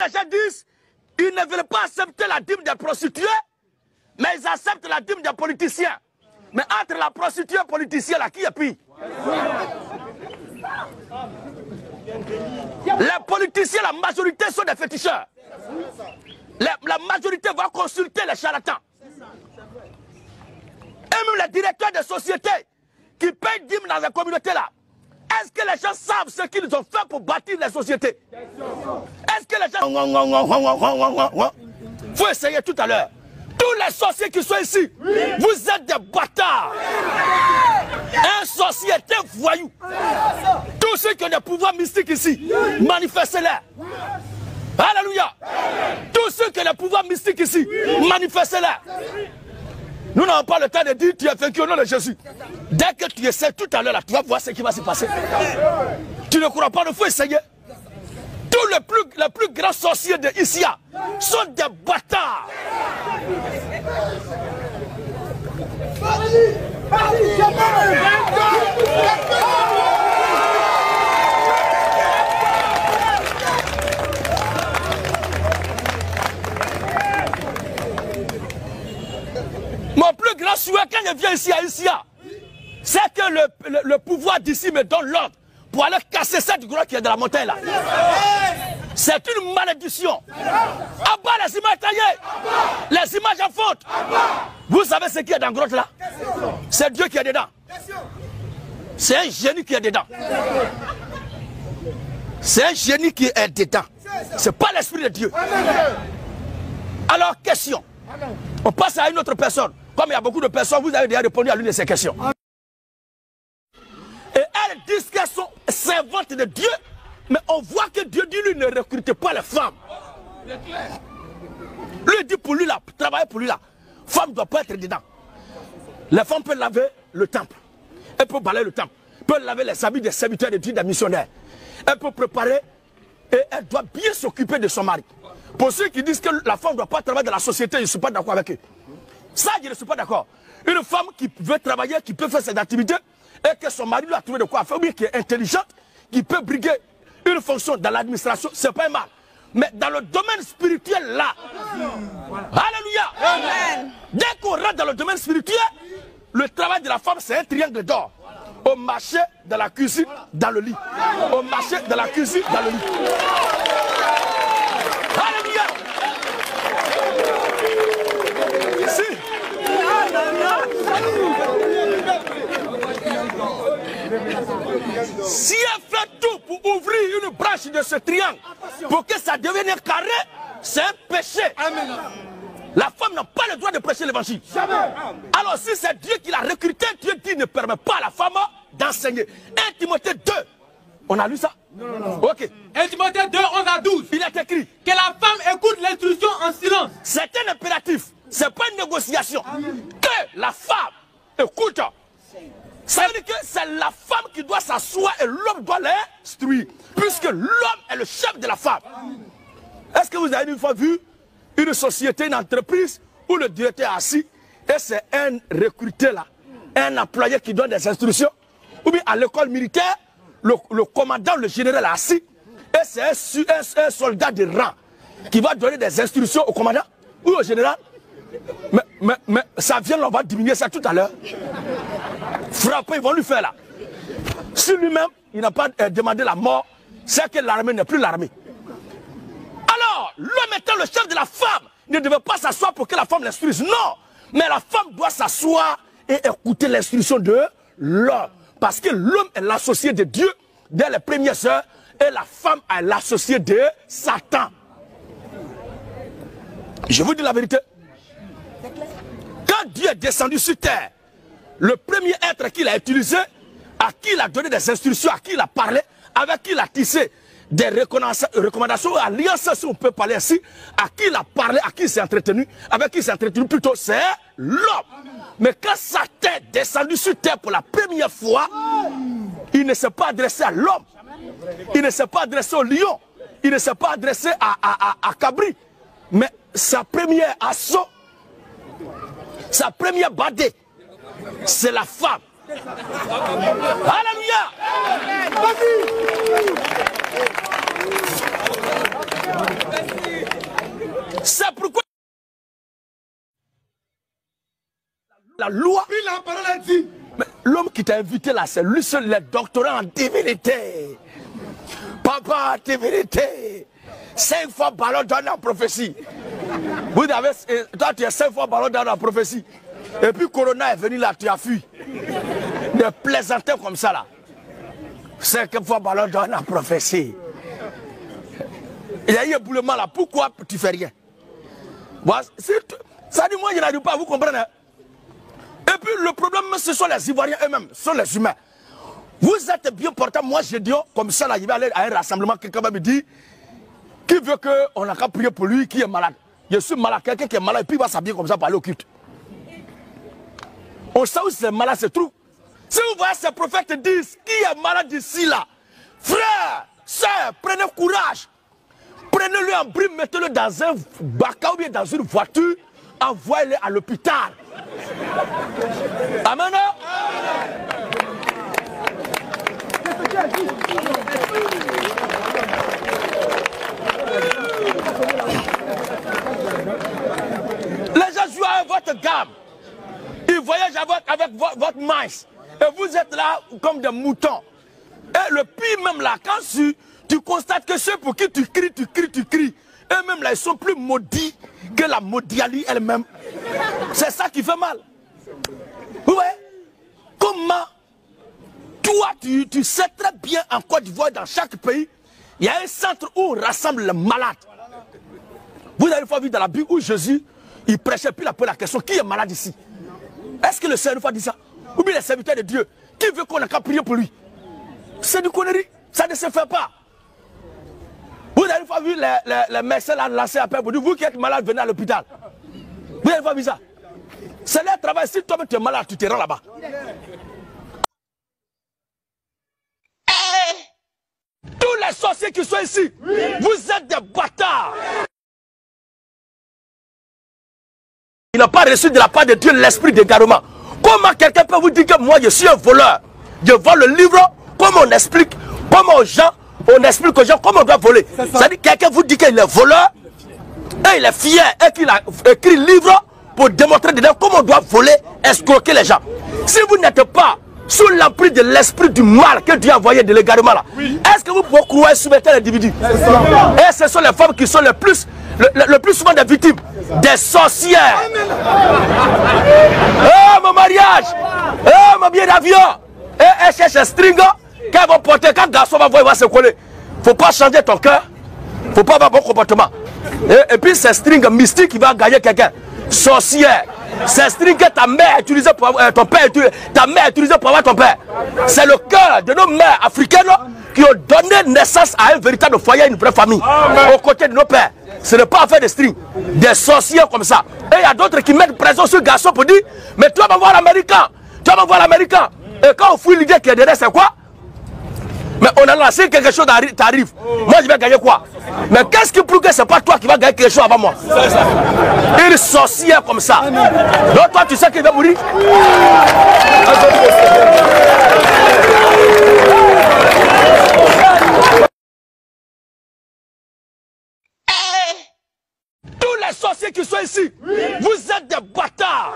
Les gens disent, ils ne veulent pas accepter la dîme des prostituées, mais ils acceptent la dîme des politiciens. Mais entre la prostituée et le politicien, là, qui est pire? Les politiciens, la majorité sont des féticheurs. La majorité va consulter les charlatans. Et même les directeurs de sociétés qui payent dîmes dans la communauté là. Est-ce que les gens savent ce qu'ils ont fait pour bâtir les sociétés? Est-ce que les gens... Il faut essayer tout à l'heure. Tous les sorciers qui sont ici, vous êtes des bâtards. Un sorcier est un voyou. Tous ceux qui ont des pouvoirs mystiques ici, manifestez-les. Alléluia. Tous ceux qui ont des pouvoirs mystiques ici, manifestez-les. Nous n'avons pas le temps de dire tu es vaincu au nom de Jésus. Dès que tu essaies tout à l'heure, tu vas voir ce qui va se passer. Tu ne crois pas, il faut essayer. Tous les plus grands sorciers de Isia sont des bâtards. Mon plus grand souhait quand je viens ici à Isia, c'est que le pouvoir d'ici me donne l'ordre pour aller casser cette grotte qui est dans la montagne là. C'est une malédiction. Abat les images taillées, les images en faute. Vous savez ce qui est dans la grotte là? C'est Dieu qui est dedans. C'est un génie qui est dedans. C'est un génie qui est dedans. Ce n'est pas l'esprit de Dieu. Alors, question. On passe à une autre personne. Comme il y a beaucoup de personnes, vous avez déjà répondu à l'une de ces questions. Et elles disent qu'elles sont servantes de Dieu, mais on voit que Dieu dit lui ne recrute pas les femmes. Lui dit pour lui là, travailler pour lui là, femme ne doit pas être dedans. Les femmes peuvent laver le temple, elles peuvent balayer le temple, peuvent laver les habits des serviteurs de Dieu, des missionnaires. Elle peut préparer et elle doit bien s'occuper de son mari. Pour ceux qui disent que la femme ne doit pas travailler dans la société, je ne suis pas d'accord avec eux. Ça, je ne suis pas d'accord. Une femme qui veut travailler, qui peut faire ses activités, et que son mari lui a trouvé de quoi faire, ou bien qui est intelligente, qui peut briguer une fonction dans l'administration, c'est pas mal. Mais dans le domaine spirituel, là, alléluia, amen. Dès qu'on rentre dans le domaine spirituel, le travail de la femme, c'est un triangle d'or. Au marché, dans la cuisine, dans le lit. Au marché, dans la cuisine, dans le lit. Alléluia. Si elle fait tout pour ouvrir une branche de ce triangle, pour que ça devienne un carré, c'est un péché. Amen. La femme n'a pas le droit de prêcher l'évangile. Alors si c'est Dieu qui l'a recruté, Dieu dit ne permet pas à la femme d'enseigner. 1 Timothée 2, on a lu ça? Non. Ok. 1 Timothée 2, 11 à 12. Il est écrit que la femme écoute l'instruction en silence. C'est un impératif, c'est pas une négociation. Amen. Que la femme écoute. Ça veut dire que c'est la femme qui doit s'asseoir et l'homme doit l'instruire. Puisque l'homme est le chef de la femme. Est-ce que vous avez une fois vu une société, une entreprise où le directeur est assis et c'est un recruté là, un employé qui donne des instructions? Ou bien à l'école militaire, le commandant, le général est assis et c'est un soldat de rang qui va donner des instructions au commandant ou au général? Mais ça vient, on va diminuer ça tout à l'heure. Frapper, ils vont lui faire là. Si lui-même, il n'a pas demandé la mort, c'est que l'armée n'est plus l'armée. Alors, l'homme étant le chef de la femme, ne devait pas s'asseoir pour que la femme l'instruise. Non, mais la femme doit s'asseoir et écouter l'instruction de l'homme. Parce que l'homme est l'associé de Dieu dès les premières heures et la femme est l'associé de Satan. Je vous dis la vérité. Quand Dieu est descendu sur terre, le premier être qu'il a utilisé, à qui il a donné des instructions, à qui il a parlé, avec qui il a tissé des recommandations, alliances, si on peut parler ainsi, à qui il a parlé, à qui il s'est entretenu, avec qui il s'est entretenu plutôt, c'est l'homme. Mais quand Satan est descendu sur terre pour la première fois, il ne s'est pas adressé à l'homme, il ne s'est pas adressé au lion, il ne s'est pas adressé à Cabri, mais sa première assaut, sa première badée, c'est la femme. Alléluia. C'est pourquoi la loi. Puis la parole a dit. L'homme qui t'a invité là, c'est lui seul, le doctorat en divinité. Papa, divinité. 5 fois ballon d'or en prophétie. Vous avez, toi tu es 5 fois ballon d'or en prophétie. Et puis Corona est venu là, tu as fui. De plaisanter comme ça là. 5 fois ballon d'or en prophétie. Il y a eu un éboulement là. Pourquoi tu fais rien? Ça dit moi je n'arrive pas, vous comprenez? Et puis le problème, ce sont les Ivoiriens eux-mêmes, ce sont les humains. Vous êtes bien portants, moi je dis comme ça là, je vais aller à un rassemblement, quelqu'un va me dire qui veut qu'on n'a qu'à prier pour lui qui est malade. Je suis malade, quelqu'un qui est malade et puis il va s'habiller comme ça pour aller au culte. On sait où c'est malade, c'est trou. Si vous voyez ces prophètes disent qui est malade ici là, frère, sœur, prenez courage. Prenez-le en brime, mettez-le dans un baca ou bien dans une voiture, envoyez-le à l'hôpital. Amen. Les gens jouent avec votre gamme. Ils voyagent avec votre maïs. Et vous êtes là comme des moutons. Et le pire même là, quand tu constates que ceux pour qui tu cries, eux-mêmes là, ils sont plus maudits que la maudiali elle-même. C'est ça qui fait mal. Ouais. Comment toi, tu sais très bien en Côte d'Ivoire, dans chaque pays, il y a un centre où on rassemble les malades. Vous avez une fois vu dans la Bible où Jésus, il prêchait, puis il a posé la question, qui est malade ici? Est-ce que le Seigneur une fois dit ça? Ou bien les serviteurs de Dieu, qui veut qu'on ait qu'à prier pour lui? C'est du connerie, ça ne se fait pas. Vous avez une fois vu les médecins lancer appel pour dire, vous qui êtes malade, venez à l'hôpital. Vous avez une fois vu ça? C'est leur travail, si toi-même tu es malade, tu te rends là-bas. Tous les sorciers qui sont ici, vous êtes des bâtards. Il n'a pas reçu de la part de Dieu l'esprit d'égarement. Comment quelqu'un peut vous dire que moi je suis un voleur? Je vole le livre, comment on explique, comment aux gens, on explique aux gens comment on doit voler. C'est-à-dire quelqu'un vous dit qu'il est voleur, et il est fier, et qu'il a écrit le livre pour démontrer dedans comment on doit voler, escroquer les gens. Si vous n'êtes pas sous l'emprise de l'esprit du mal que Dieu a envoyé de l'égarement là, est-ce que vous pouvez croire soumettre l'individu? Et ce sont les femmes qui sont le plus souvent des victimes, des sorcières. Oh mon mariage, oh mon billet d'avion, et elle cherche un string qu'elle va porter quand le garçon va voir, il va se coller. Faut pas changer ton cœur, faut pas avoir bon comportement. Et puis c'est string mystique qui va gagner quelqu'un. Sorcière. C'est string que ta mère utilisait pour ton père, ta mère utilisait pour avoir ton père. C'est le cœur de nos mères africaines qui ont donné naissance à un véritable foyer, une vraie famille. Aux côtés de nos pères. Ce n'est pas affaire de string, des sorciers comme ça. Et il y a d'autres qui mettent pression sur le garçon pour dire, mais tu vas m'envoyer l'américain, tu vas m'envoyer l'américain. Et quand on fouille l'idée qui est derrière, c'est quoi? Mais on a lancé quelque chose t'arrive. Moi je vais gagner quoi? Mais qu'est-ce qui prouve que c'est pas toi qui vas gagner quelque chose avant moi? Une sorcière comme ça. Donc toi tu sais qu'il va mourir. Tous les sorciers qui sont ici, vous êtes des bâtards.